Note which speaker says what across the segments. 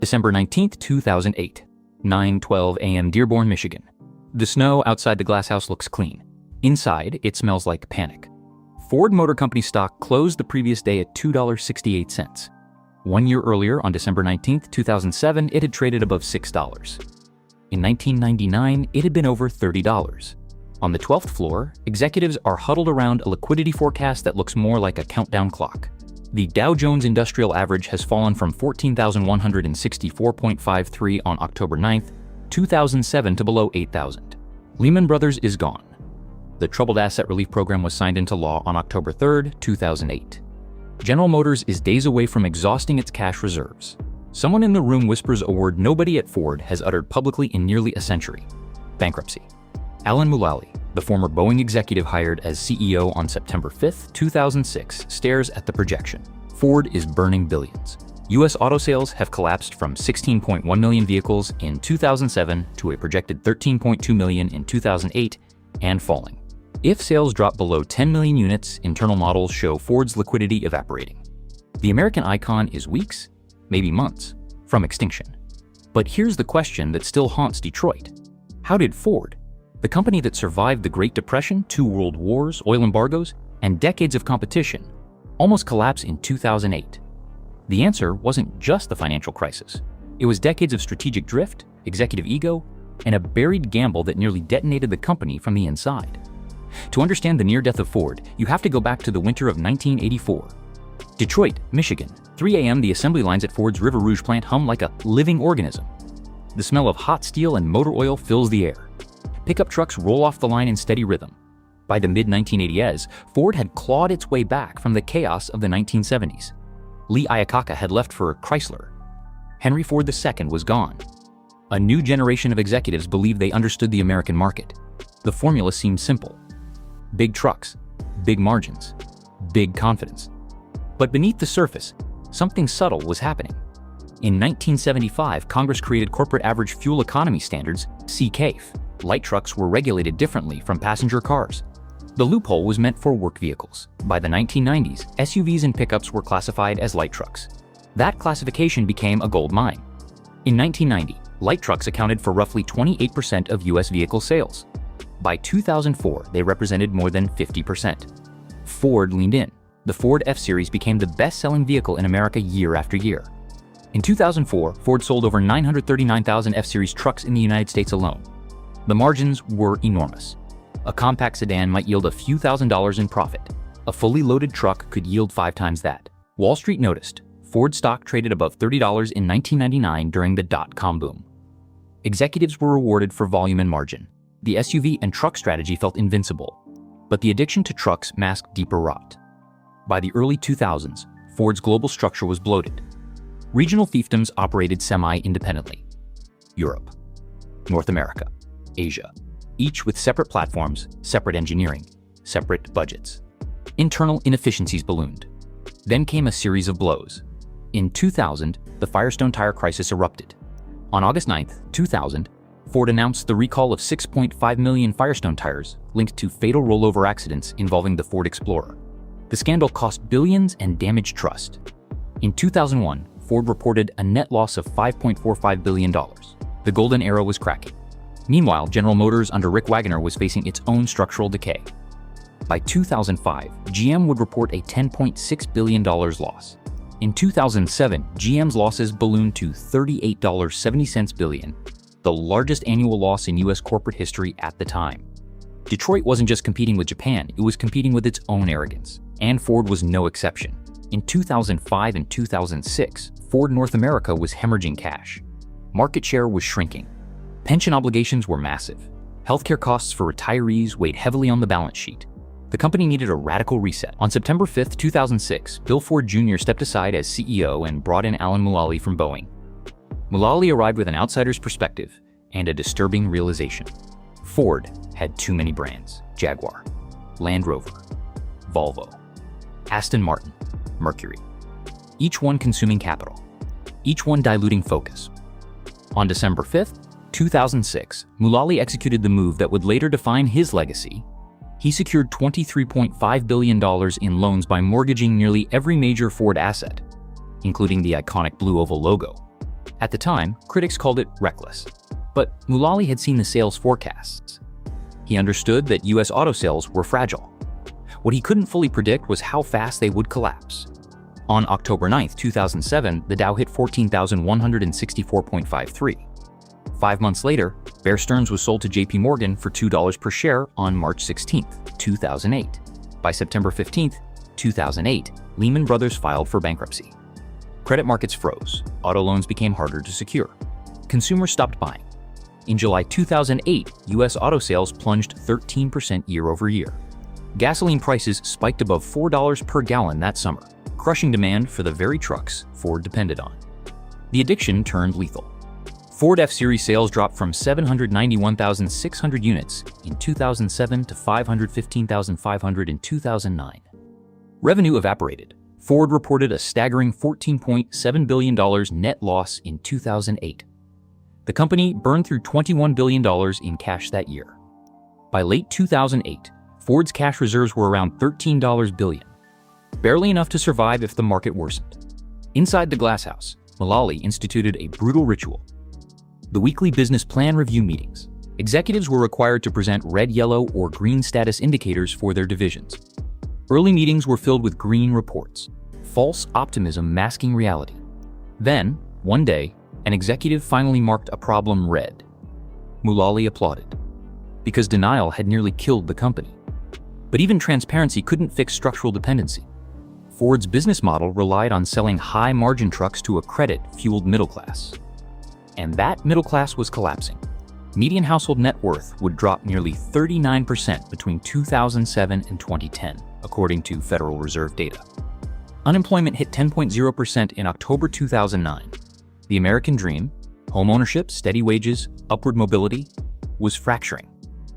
Speaker 1: December 19th, 2008, 9:12 a.m. Dearborn, Michigan. The snow outside the glass house looks clean. Inside, it smells like panic. Ford Motor Company stock closed the previous day at $2.68. 1 year earlier, on December 19th, 2007, it had traded above $6. In 1999, it had been over $30. On the 12th floor, executives are huddled around a liquidity forecast that looks more like a countdown clock. The Dow Jones Industrial Average has fallen from 14,164.53 on October 9th, 2007 to below 8,000. Lehman Brothers is gone. The Troubled Asset Relief Program was signed into law on October 3rd, 2008. General Motors is days away from exhausting its cash reserves. Someone in the room whispers a word nobody at Ford has uttered publicly in nearly a century: bankruptcy. Alan Mulally, the former Boeing executive hired as CEO on September 5th, 2006, stares at the projection. Ford is burning billions. U.S. auto sales have collapsed from 16.1 million vehicles in 2007 to a projected 13.2 million in 2008 and falling. If sales drop below 10 million units, internal models show Ford's liquidity evaporating. The American icon is weeks, maybe months, from extinction. But here's the question that still haunts Detroit. How did Ford, the company that survived the Great Depression, 2 world wars, oil embargoes, and decades of competition, almost collapse in 2008? The answer wasn't just the financial crisis. It was decades of strategic drift, executive ego, and a buried gamble that nearly detonated the company from the inside. To understand the near death of Ford, you have to go back to the winter of 1984. Detroit, Michigan, 3 a.m. The assembly lines at Ford's River Rouge plant hum like a living organism. The smell of hot steel and motor oil fills the air. Pickup trucks roll off the line in steady rhythm. By the mid-1980s, Ford had clawed its way back from the chaos of the 1970s. Lee Iacocca had left for Chrysler. Henry Ford II was gone. A new generation of executives believed they understood the American market. The formula seemed simple: big trucks, big margins, big confidence. But beneath the surface, something subtle was happening. In 1975, Congress created corporate average fuel economy standards, CAFE. Light trucks were regulated differently from passenger cars. The loophole was meant for work vehicles. By the 1990s, SUVs and pickups were classified as light trucks. That classification became a gold mine. In 1990, light trucks accounted for roughly 28% of U.S. vehicle sales. By 2004, they represented more than 50%. Ford leaned in. The Ford F-Series became the best-selling vehicle in America year after year. In 2004, Ford sold over 939,000 F-Series trucks in the United States alone. The margins were enormous. A compact sedan might yield a few $1,000s in profit. A fully loaded truck could yield 5 times that. Wall Street noticed. Ford stock traded above $30 in 1999 during the dot-com boom. Executives were rewarded for volume and margin. The SUV and truck strategy felt invincible, but the addiction to trucks masked deeper rot. By the early 2000s, Ford's global structure was bloated. Regional fiefdoms operated semi-independently. Europe, North America, Asia, each with separate platforms, separate engineering, separate budgets. Internal inefficiencies ballooned. Then came a series of blows. In 2000, the Firestone tire crisis erupted. On August 9, 2000, Ford announced the recall of 6.5 million Firestone tires linked to fatal rollover accidents involving the Ford Explorer. The scandal cost billions and damaged trust. In 2001, Ford reported a net loss of $5.45 billion. The golden era was cracking. Meanwhile, General Motors under Rick Wagoner was facing its own structural decay. By 2005, GM would report a $10.6 billion loss. In 2007, GM's losses ballooned to $38.70 billion, the largest annual loss in U.S. corporate history at the time. Detroit wasn't just competing with Japan, it was competing with its own arrogance. And Ford was no exception. In 2005 and 2006, Ford North America was hemorrhaging cash. Market share was shrinking. Pension obligations were massive. Healthcare costs for retirees weighed heavily on the balance sheet. The company needed a radical reset. On September 5, 2006, Bill Ford Jr. stepped aside as CEO and brought in Alan Mulally from Boeing. Mulally arrived with an outsider's perspective and a disturbing realization. Ford had too many brands: Jaguar, Land Rover, Volvo, Aston Martin, Mercury. Each one consuming capital, each one diluting focus. On December 5, 2006, Mulally executed the move that would later define his legacy. He secured $23.5 billion in loans by mortgaging nearly every major Ford asset, including the iconic blue oval logo. At the time, critics called it reckless. But Mullally had seen the sales forecasts. He understood that US auto sales were fragile. What he couldn't fully predict was how fast they would collapse. On October 9, 2007, the Dow hit 14,164.53. 5 months later, Bear Stearns was sold to JP Morgan for $2 per share on March 16, 2008. By September 15, 2008, Lehman Brothers filed for bankruptcy. Credit markets froze. Auto loans became harder to secure. Consumers stopped buying. In July 2008, US auto sales plunged 13% year over year. Gasoline prices spiked above $4 per gallon that summer, crushing demand for the very trucks Ford depended on. The addiction turned lethal. Ford F-Series sales dropped from 791,600 units in 2007 to 515,500 in 2009. Revenue evaporated. Ford reported a staggering $14.7 billion net loss in 2008. The company burned through $21 billion in cash that year. By late 2008, Ford's cash reserves were around $13 billion, barely enough to survive if the market worsened. Inside the glasshouse, Mullally instituted a brutal ritual. The weekly business plan review meetings. Executives were required to present red, yellow, or green status indicators for their divisions. Early meetings were filled with green reports, false optimism masking reality. Then, one day, an executive finally marked a problem red. Mullally applauded, because denial had nearly killed the company. But even transparency couldn't fix structural dependency. Ford's business model relied on selling high-margin trucks to a credit-fueled middle class. And that middle class was collapsing. Median household net worth would drop nearly 39% between 2007 and 2010, according to Federal Reserve data. Unemployment hit 10.0% in October 2009. The American dream, home ownership, steady wages, upward mobility, was fracturing,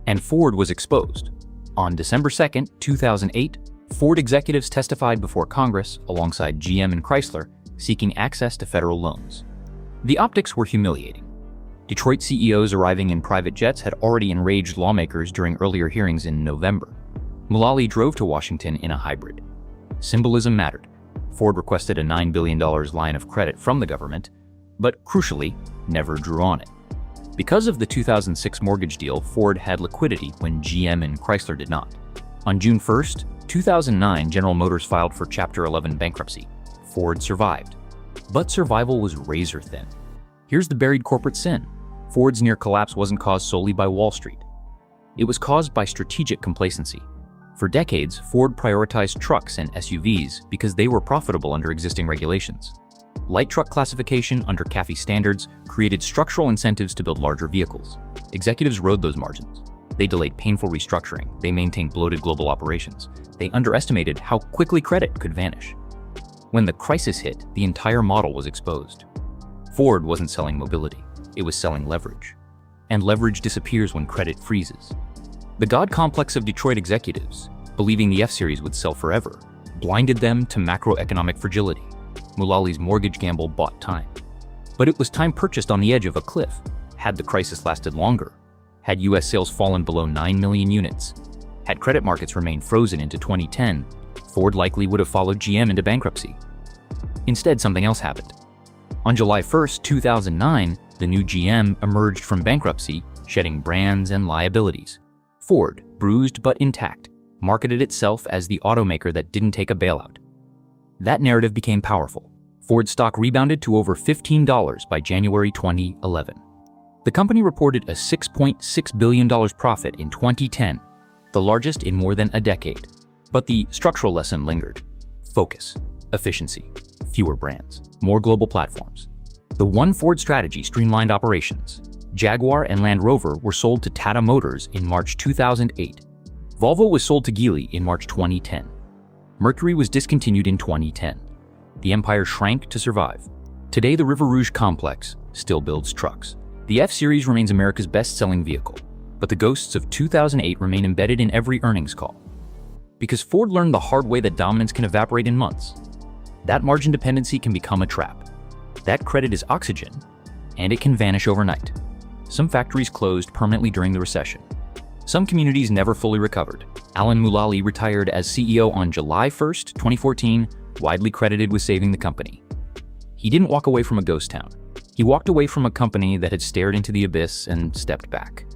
Speaker 1: and Ford was exposed. On December 2, 2008, Ford executives testified before Congress alongside GM and Chrysler, seeking access to federal loans. The optics were humiliating. Detroit CEOs arriving in private jets had already enraged lawmakers during earlier hearings in November. Mullally drove to Washington in a hybrid. Symbolism mattered. Ford requested a $9 billion line of credit from the government, but crucially, never drew on it. Because of the 2006 mortgage deal, Ford had liquidity when GM and Chrysler did not. On June 1, 2009, General Motors filed for Chapter 11 bankruptcy. Ford survived. But survival was razor thin. Here's the buried corporate sin. Ford's near collapse wasn't caused solely by Wall Street. It was caused by strategic complacency. For decades, Ford prioritized trucks and SUVs because they were profitable under existing regulations. Light truck classification under CAFE standards created structural incentives to build larger vehicles. Executives rode those margins. They delayed painful restructuring. They maintained bloated global operations. They underestimated how quickly credit could vanish. When the crisis hit, the entire model was exposed. Ford wasn't selling mobility. It was selling leverage. And leverage disappears when credit freezes. The God complex of Detroit executives, believing the F-Series would sell forever, blinded them to macroeconomic fragility. Mullally's mortgage gamble bought time. But it was time purchased on the edge of a cliff. Had the crisis lasted longer, had US sales fallen below 9 million units, had credit markets remained frozen into 2010, Ford likely would have followed GM into bankruptcy. Instead, something else happened. On July 1, 2009, the new GM emerged from bankruptcy, shedding brands and liabilities. Ford, bruised but intact, marketed itself as the automaker that didn't take a bailout. That narrative became powerful. Ford stock rebounded to over $15 by January 2011. The company reported a $6.6 billion profit in 2010, the largest in more than a decade. But the structural lesson lingered. Focus, efficiency, fewer brands, more global platforms. The One Ford strategy streamlined operations. Jaguar and Land Rover were sold to Tata Motors in March 2008. Volvo was sold to Geely in March 2010. Mercury was discontinued in 2010. The empire shrank to survive. Today, the River Rouge complex still builds trucks. The F-Series remains America's best-selling vehicle, but the ghosts of 2008 remain embedded in every earnings call. Because Ford learned the hard way that dominance can evaporate in months. That margin dependency can become a trap. That credit is oxygen, and it can vanish overnight. Some factories closed permanently during the recession. Some communities never fully recovered. Alan Mullally retired as CEO on July 1, 2014, widely credited with saving the company. He didn't walk away from a ghost town. He walked away from a company that had stared into the abyss and stepped back.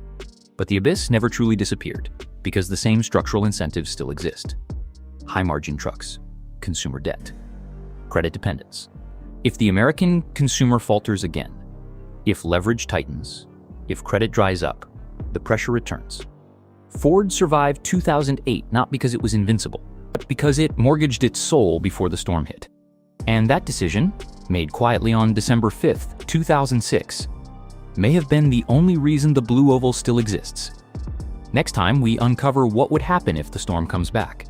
Speaker 1: But the abyss never truly disappeared, because the same structural incentives still exist. High-margin trucks, consumer debt, credit dependence. If the American consumer falters again, if leverage tightens, if credit dries up, the pressure returns. Ford survived 2008 not because it was invincible, but because it mortgaged its soul before the storm hit. And that decision, made quietly on December 5th, 2006, may have been the only reason the Blue Oval still exists. Next time, we uncover what would happen if the storm comes back.